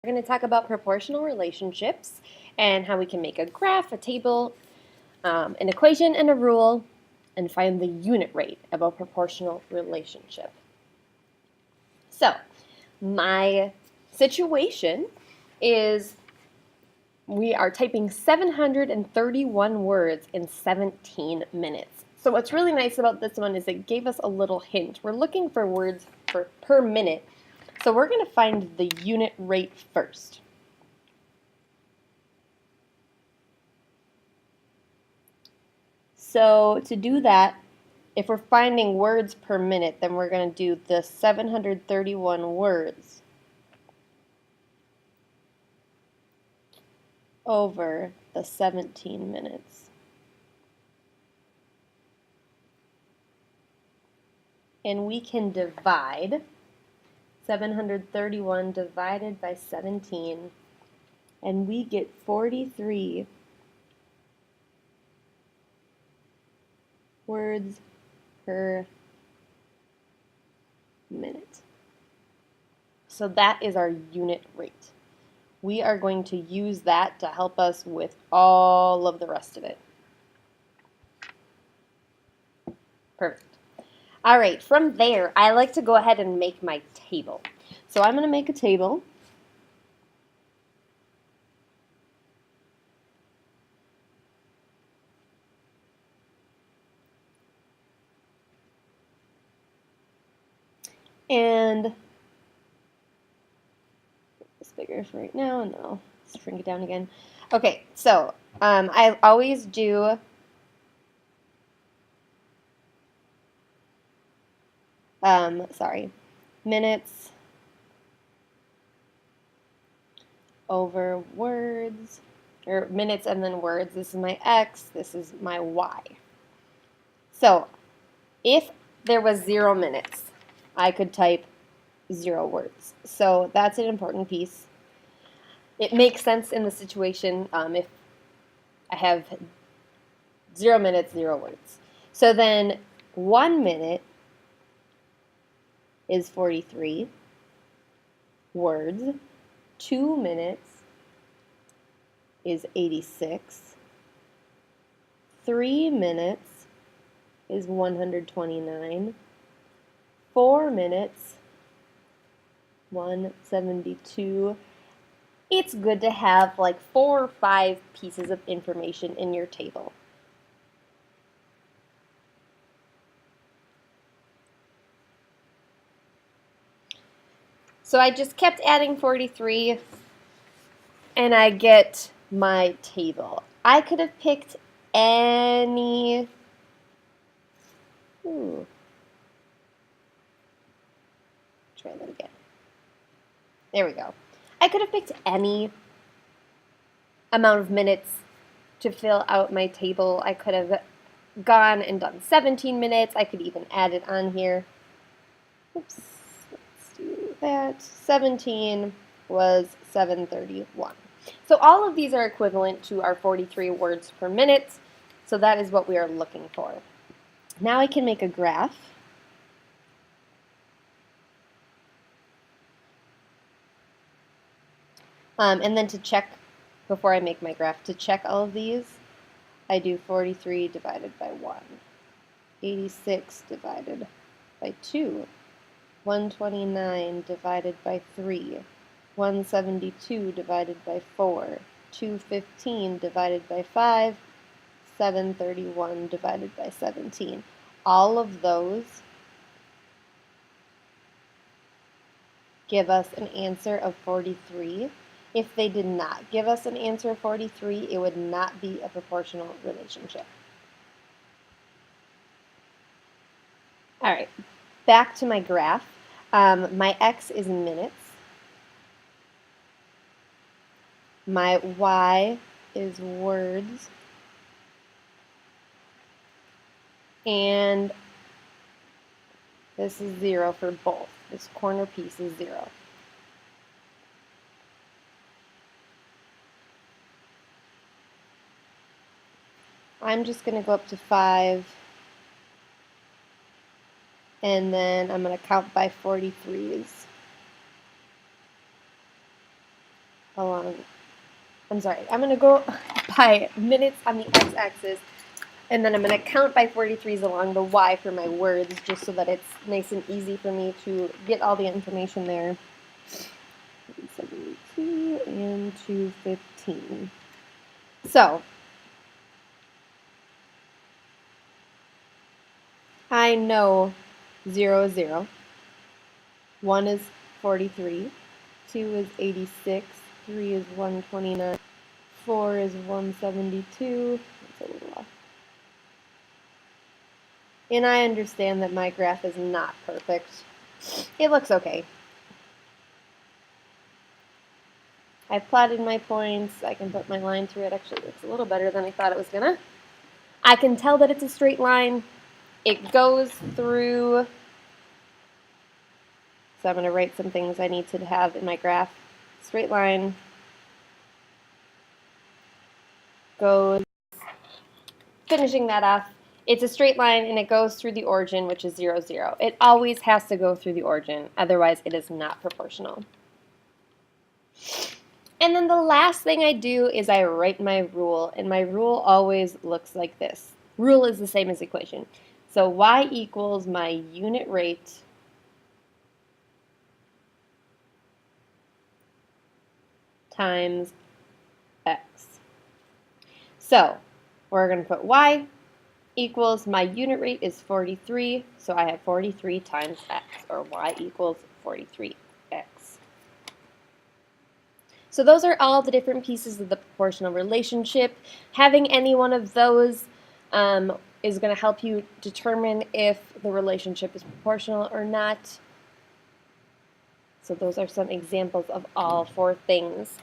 We're going to talk about proportional relationships and how we can make a graph, a table, an equation, and a rule, and find the unit rate of a proportional relationship. So, my situation is we are typing 731 words in 17 minutes. So what's really nice about this one is it gave us a little hint. We're looking for words per minute. So we're going to find the unit rate first. So to do that, if we're finding words per minute, then we're going to do the 731 words over the 17 minutes. And we can divide 731 divided by 17, and we get 43 words per minute. So that is our unit rate. We are going to use that to help us with all of the rest of it. Perfect. All right, from there, I like to go ahead and make my table. So I'm going to make a table. And it's bigger for right now. No, let's shrink it down again. Okay, so I always do minutes over words, or minutes and then words. This is my X, this is my Y. So if there was 0 minutes, I could type 0 words. So that's an important piece. It makes sense in the situation if I have 0 minutes, 0 words. So then 1 minute is 43 words. 2 minutes is 86. 3 minutes is 129. 4 minutes, 172. It's good to have like 4 or 5 pieces of information in your table. So I just kept adding 43 and I get my table. I could have picked any try that again. There we go. I could have picked any amount of minutes to fill out my table. I could have gone and done 17 minutes. I could even add it on here. Oops, let's do that. 17 was 731. So all of these are equivalent to our 43 words per minute. So that is what we are looking for. Now I can make a graph. And then to check, before I make my graph, to check all of these, I do 43 divided by 1, 86 divided by 2, 129 divided by 3, 172 divided by 4, 215 divided by 5, 731 divided by 17. All of those give us an answer of 43. If they did not give us an answer of 43, it would not be a proportional relationship. All right, back to my graph. My X is minutes. My Y is words. And this is 0 for both. This corner piece is 0. I'm just going to go up to 5, and then I'm going to count by 43s. along, I'm sorry, I'm going to go by minutes on the x-axis, and then I'm going to count by 43s along the y for my words, just so that it's nice and easy for me to get all the information there. 72 and 215. So, I know 0 is 0, 1 is 43, 2 is 86, 3 is 129, 4 is 172, that's a little off. And I understand that my graph is not perfect. It looks okay. I've plotted my points. I can put my line through it. Actually, it looks a little better than I thought it was gonna. I can tell that it's a straight line. It goes through. So I'm going to write some things I need to have in my graph. Straight line goes, finishing that off, it's a straight line and it goes through the origin, which is 0, 0. It always has to go through the origin, otherwise it is not proportional. And then the last thing I do is I write my rule, and my rule always looks like this. Rule is the same as equation. So y equals my unit rate times x. So we're going to put y equals, my unit rate is 43, so I have 43 times x, or y equals 43x. So those are all the different pieces of the proportional relationship. Having any one of those is going to help you determine if the relationship is proportional or not. So those are some examples of all 4 things.